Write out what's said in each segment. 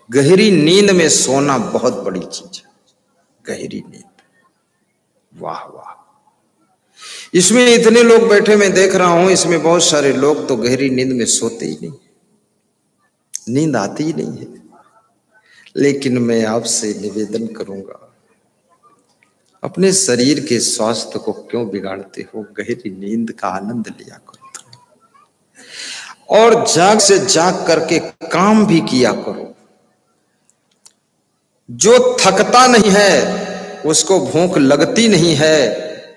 गहरी नींद में सोना बहुत बड़ी चीज है। गहरी नींद, वाह वाह। इसमें इतने लोग बैठे, मैं देख रहा हूं, इसमें बहुत सारे लोग तो गहरी नींद में सोते ही नहीं, नींद आती ही नहीं है। लेकिन मैं आपसे निवेदन करूंगा, अपने शरीर के स्वास्थ्य को क्यों बिगाड़ते हो? गहरी नींद का आनंद लिया करो और जाग से जाग करके काम भी किया करो। जो थकता नहीं है उसको भूख लगती नहीं है,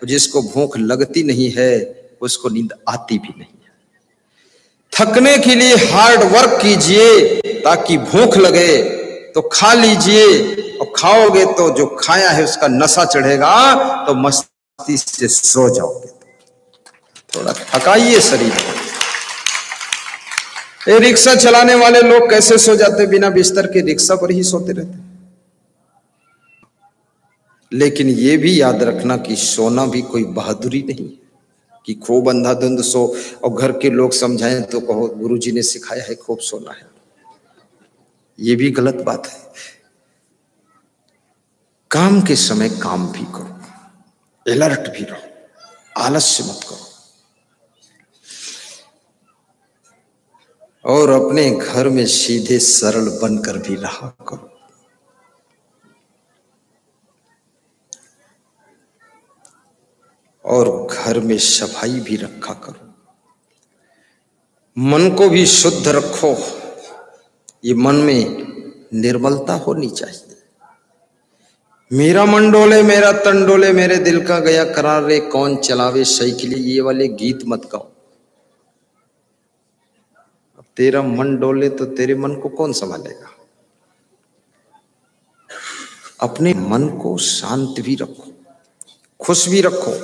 जिसको भूख लगती नहीं है उसको नींद आती भी नहीं है। थकने के लिए हार्ड वर्क कीजिए ताकि भूख लगे तो खा लीजिए, और खाओगे तो जो खाया है उसका नशा चढ़ेगा तो मस्ती से सो जाओगे। थोड़ा थकाइए शरीर को। ये रिक्शा चलाने वाले लोग कैसे सो जाते? बिना बिस्तर के रिक्शा पर ही सोते रहते। लेकिन ये भी याद रखना कि सोना भी कोई बहादुरी नहीं कि खूब अंधाधुंध सो और घर के लोग समझाएं तो कहो गुरुजी ने सिखाया है खूब सोना है। ये भी गलत बात है। काम के समय काम भी करो, अलर्ट भी रहो, आलस्य मत करो, और अपने घर में सीधे सरल बनकर भी रहा करो। और घर में सफाई भी रखा करो, मन को भी शुद्ध रखो। ये मन में निर्मलता होनी चाहिए। मेरा मन डोले मेरा तन डोले, मेरे दिल का गया करार रे, कौन चलावे साइकिल, ये वाले गीत मत गाओ। अब तेरा मन डोले तो तेरे मन को कौन संभालेगा? अपने मन को शांत भी रखो, खुश भी रखो।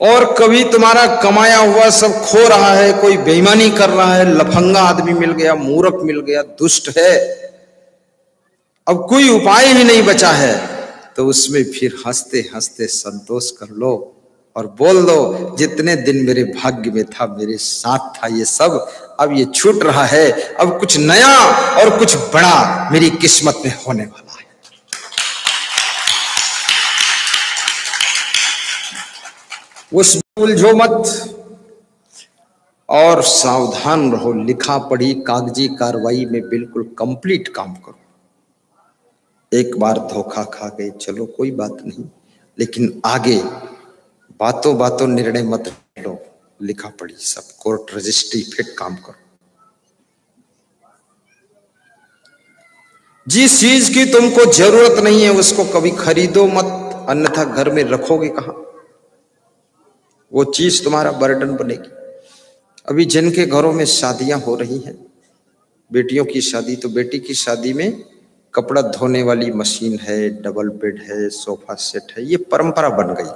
और कभी तुम्हारा कमाया हुआ सब खो रहा है, कोई बेईमानी कर रहा है, लफंगा आदमी मिल गया, मूर्ख मिल गया, दुष्ट है, अब कोई उपाय ही नहीं बचा है, तो उसमें फिर हंसते हंसते संतोष कर लो और बोल दो जितने दिन मेरे भाग्य में था, मेरे साथ था ये सब, अब ये छूट रहा है, अब कुछ नया और कुछ बड़ा मेरी किस्मत में होने वाला है। उस उलझो मत और सावधान रहो। लिखा पढ़ी कागजी कार्रवाई में बिल्कुल कंप्लीट काम करो। एक बार धोखा खा गए चलो कोई बात नहीं, लेकिन आगे बातों बातों निर्णय मत लो। लिखा पढ़ी सब कोर्ट रजिस्ट्री फिट काम करो। जिस चीज की तुमको जरूरत नहीं है उसको कभी खरीदो मत, अन्यथा घर में रखोगे कहां? वो चीज तुम्हारा बर्डन बनेगी। अभी जिनके घरों में शादियां हो रही हैं, बेटियों की शादी, तो बेटी की शादी में कपड़ा धोने वाली मशीन है, डबल बेड है, सोफा सेट है, ये परंपरा बन गई।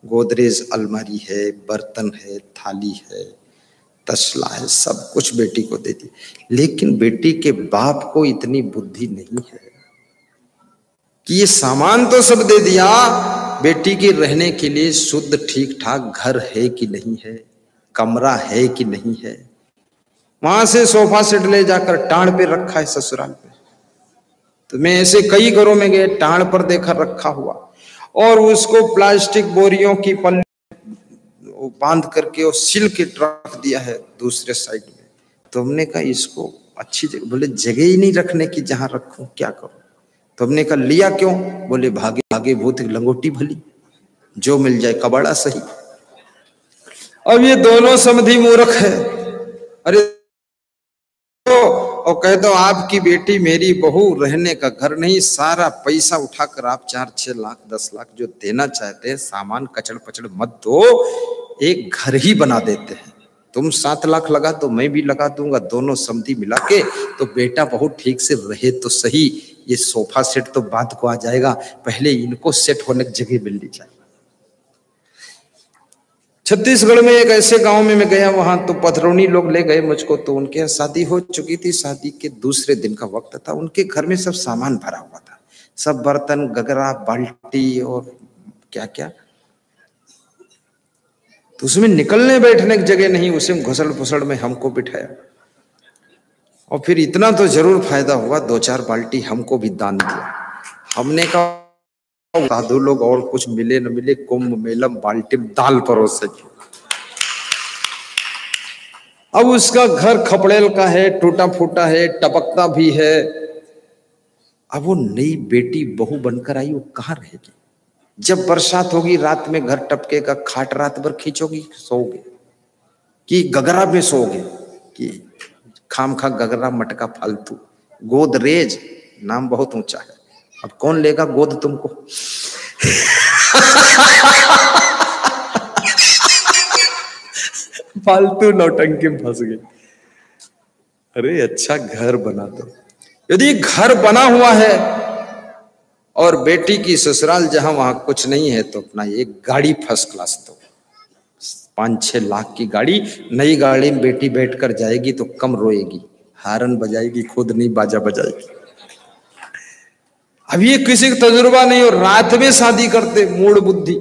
गोदरेज अलमारी है, बर्तन है, थाली है, तसला है, सब कुछ बेटी को दे दी। लेकिन बेटी के बाप को इतनी बुद्धि नहीं है कि ये सामान तो सब दे दिया, बेटी के रहने के लिए शुद्ध ठीक ठाक घर है कि नहीं है, कमरा है कि नहीं है। वहां से सोफा सेट ले जाकर टांड पे रखा है ससुराल में। तो मैं ऐसे कई घरों में गए, टांड पर देखा रखा हुआ, और उसको प्लास्टिक बोरियों की पल्ली बांध करके और सिल के रख दिया है दूसरे साइड में। तो हमने कहा इसको अच्छी जगह, बोले जगह ही नहीं रखने की, जहां रखूं क्या करूं? तो हमने कहा लिया क्यों? बोले भागे भागे भूत लंगोटी भली, जो मिल जाए कबाड़ा सही। अब ये दोनों समधी मूर्ख है। अरे और कह दो आपकी बेटी मेरी बहू, रहने का घर नहीं, सारा पैसा उठाकर आप 4-6 लाख 10 लाख जो देना चाहते हैं, सामान कचड़ पचड़ मत दो, एक घर ही बना देते हैं। तुम 7 लाख लगा दो, मैं भी लगा दूंगा, दोनों समधी मिला के, तो बेटा बहुत ठीक से रहे तो सही। ये सोफा सेट तो बाद को आ जाएगा, पहले इनको सेट होने की जगह मिलनी चाहिए। छत्तीसगढ़ में एक ऐसे गांव में मैं गया, वहां तो पथरौनी लोग ले गए मुझको, तो उनके यहाँ शादी हो चुकी थी। शादी के दूसरे दिन का वक्त था। उनके घर में सब सामान भरा हुआ था, सब बर्तन, गगरा, बाल्टी और क्या क्या। तो उसमें निकलने बैठने की जगह नहीं, उसे घुसल फुसल में हमको बिठाया और फिर इतना तो जरूर फायदा हुआ, 2-4 बाल्टी हमको भी दान दिया। हमने कहा साधु लोग और कुछ मिले न मिले, कुंभ मेलम बाल्टी दाल परोसे। अब उसका घर खपड़ेल का है, टूटा फूटा है, टपकता भी है। अब वो नई बेटी बहू बनकर आई, वो कहाँ रहेगी? जब बरसात होगी रात में घर टपकेगा, खाट रात भर खींचोगी, सोओगे कि गगरा में सोओगे कि खाम खा गगरा मटका फालतू। गोदरेज नाम बहुत ऊंचा है, अब कौन लेगा गोद तुमको? फालतू नौटंकी में फंस गए। अरे अच्छा घर बना दो। यदि घर बना हुआ है और बेटी की ससुराल जहां वहां कुछ नहीं है, तो अपना एक गाड़ी फर्स्ट क्लास दो, 5-6 लाख की गाड़ी। नई गाड़ी में बेटी बैठकर जाएगी तो कम रोएगी, हारन बजाएगी, खुद नहीं बाजा बजाएगी। अब ये किसी का तजुर्बा नहीं, और रात में शादी करते, मूड बुद्धि,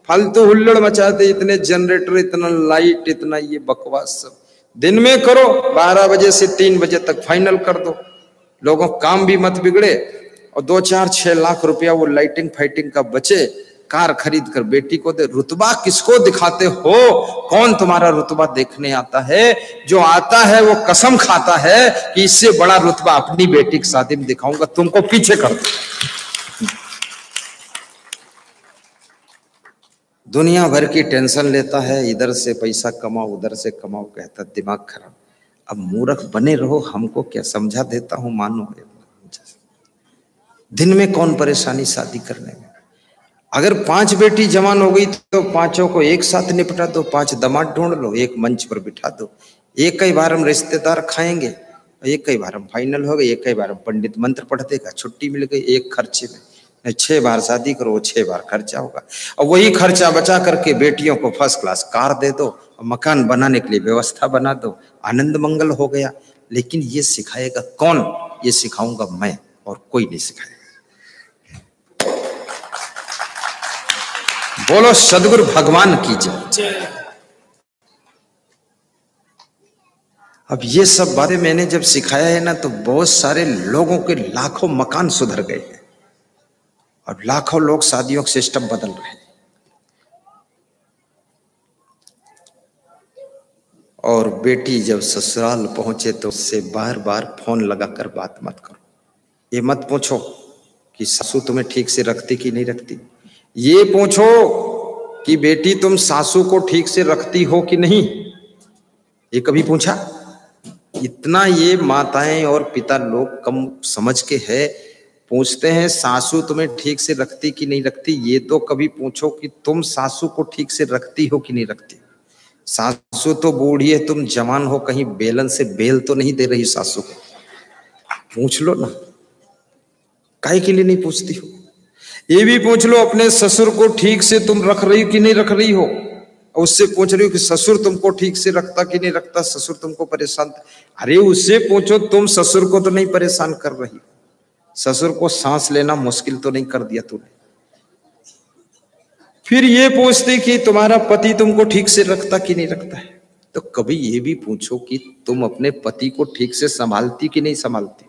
फालतू हुल्लड़ मचाते, इतने जनरेटर, इतना लाइट, इतना ये बकवास सब। दिन में करो, 12 बजे से 3 बजे तक फाइनल कर दो, लोगों काम भी मत बिगड़े, और 2-4-6 लाख रुपया वो लाइटिंग फाइटिंग का बचे, कार खरीद कर बेटी को दे। रुतबा किसको दिखाते हो? कौन तुम्हारा रुतबा देखने आता है? जो आता है वो कसम खाता है कि इससे बड़ा रुतबा अपनी बेटी की शादी में दिखाऊंगा, तुमको पीछे कर दो। दुनिया भर की टेंशन लेता है, इधर से पैसा कमाओ, उधर से कमाओ, कहता दिमाग खराब। अब मूर्ख बने रहो, हमको क्या समझा देता हूं, मानो। दिन में कौन परेशानी शादी करने में? अगर 5 बेटी जवान हो गई तो 5 को एक साथ निपटा दो, 5 दामाद ढूंढ लो, एक मंच पर बिठा दो, एक ही बार हम रिश्तेदार खाएंगे, एक ही बार हम फाइनल हो गए, एक ही बार हम पंडित मंत्र पढ़ देगा, छुट्टी मिल गई एक खर्चे में। 6 बार शादी करो, 6 बार खर्चा होगा, और वही खर्चा बचा करके बेटियों को फर्स्ट क्लास कार दे दो, मकान बनाने के लिए व्यवस्था बना दो, आनंद मंगल हो गया। लेकिन ये सिखाएगा कौन? ये सिखाऊंगा मैं, और कोई नहीं सिखाएगा। बोलो सदगुरु भगवान की जय। अब ये सब बातें मैंने जब सिखाया है ना, तो बहुत सारे लोगों के लाखों मकान सुधर गए हैं, और लाखों लोग शादियों का सिस्टम बदल रहे हैं। और बेटी जब ससुराल पहुंचे तो उससे बार बार फोन लगाकर बात मत करो। ये मत पूछो कि सासू तुम्हें ठीक से रखती कि नहीं रखती, ये पूछो कि बेटी तुम सासू को ठीक से रखती हो कि नहीं। ये कभी पूछा? इतना ये माताएं और पिता लोग कम समझ के है, पूछते हैं सासू तुम्हें ठीक से रखती कि नहीं रखती। ये तो कभी पूछो कि तुम सासू को ठीक से रखती हो कि नहीं रखती। सासू तो बूढ़ी है, तुम जवान हो, कहीं बेलन से बेल तो नहीं दे रही सासू को? पूछ लो ना, काहे के लिए नहीं पूछती हो? ये भी पूछ लो अपने ससुर को ठीक से तुम रख रही हो कि नहीं रख रही हो, और उससे पूछ रही हो कि ससुर तुमको ठीक से रखता कि नहीं रखता, ससुर तुमको परेशान। अरे उससे पूछो तुम ससुर को तो नहीं परेशान कर रही, ससुर को सांस लेना मुश्किल तो नहीं कर दिया तूने। फिर ये पूछते कि तुम्हारा पति तुमको ठीक से रखता कि नहीं रखता है। तो कभी ये भी पूछो कि तुम अपने पति को ठीक से संभालती कि नहीं संभालती।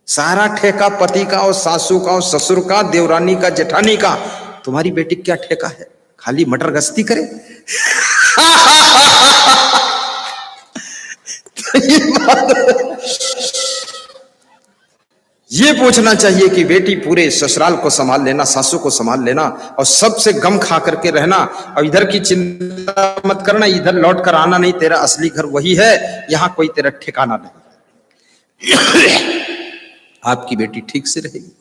सारा ठेका पति का और सासू का और ससुर का, देवरानी का, जेठानी का। तुम्हारी बेटी क्या ठेका है? खाली मटर गश्ती करे। ये पूछना चाहिए कि बेटी पूरे ससुराल को संभाल लेना, सासू को संभाल लेना, और सबसे गम खा करके रहना, और इधर की चिंता मत करना, इधर लौट कर आना नहीं, तेरा असली घर वही है, यहां कोई तेरा ठिकाना नहीं। आपकी बेटी ठीक से रहेगी।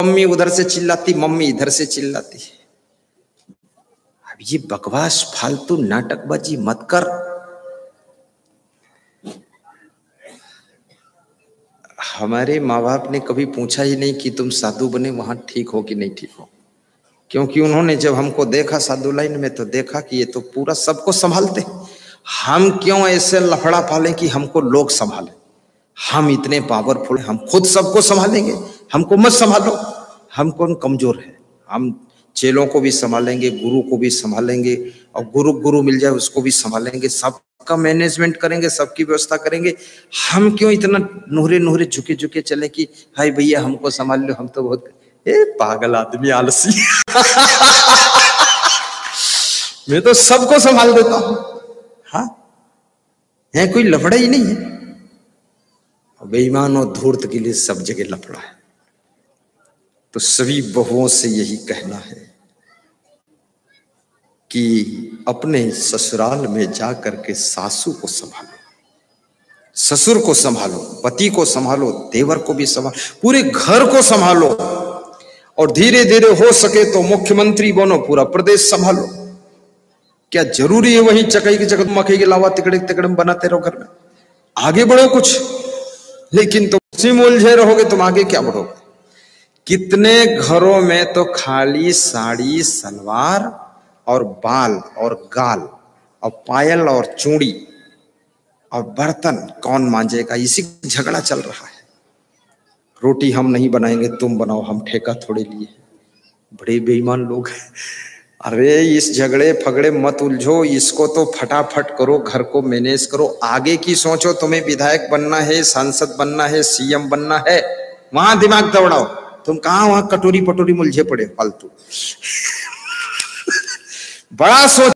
मम्मी उधर से चिल्लाती, मम्मी इधर से चिल्लाती। अब ये बकवास फालतू नाटकबाजी मत कर। हमारे माँ बाप ने कभी पूछा ही नहीं कि तुम साधु बने वहां ठीक हो कि नहीं ठीक हो, क्योंकि उन्होंने जब हमको देखा साधु लाइन में तो देखा कि ये तो पूरा सबको संभालते। हम क्यों ऐसे लफड़ा पाले कि हमको लोग संभाले? हम इतने पावरफुल हैं, हम खुद सबको संभालेंगे, हमको मत संभालो। हम कौन कमजोर है? हम चेलों को भी संभालेंगे, गुरु को भी संभालेंगे, और गुरु मिल जाए उसको भी संभालेंगे, सबका मैनेजमेंट करेंगे, सबकी व्यवस्था करेंगे। हम क्यों इतना नूरे नूरे झुके झुके चले कि हाय भैया हमको संभाल लो, हम तो बहुत पागल आदमी, आलसी। मैं तो सबको संभाल देता हूं। हाँ, है कोई लफड़ा ही नहीं है। बेईमान और धूर्त के लिए सब जगह लफड़ा है। तो सभी बहुओं से यही कहना है कि अपने ससुराल में जाकर के सासू को संभालो, ससुर को संभालो, पति को संभालो, देवर को भी संभालो, पूरे घर को संभालो, और धीरे धीरे हो सके तो मुख्यमंत्री बनो, पूरा प्रदेश संभालो। क्या जरूरी है वही चकई की जगह मकई के अलावा तिकड़े तिकड़े बनाते रहो घर में? आगे बढ़ो कुछ, लेकिन तुम उसी में उलझे रहोगे, तुम आगे क्या बढ़ोगे? कितने घरों में तो खाली साड़ी, सलवार और बाल और गाल और पायल और चूड़ी और बर्तन कौन मांजेगा, इसी झगड़ा चल रहा है। रोटी हम नहीं बनाएंगे, तुम बनाओ, हम ठेका थोड़े लिए। बड़े बेईमान लोग हैं। अरे इस झगड़े फगड़े मत उलझो, इसको तो फटाफट करो, घर को मैनेज करो, आगे की सोचो। तुम्हें विधायक बनना है, सांसद बनना है, सीएम बनना है, वहां दिमाग दौड़ाओ। तुम कहां वहां कटोरी पटोरी मुलझे पड़े फालतू। बड़ा सोच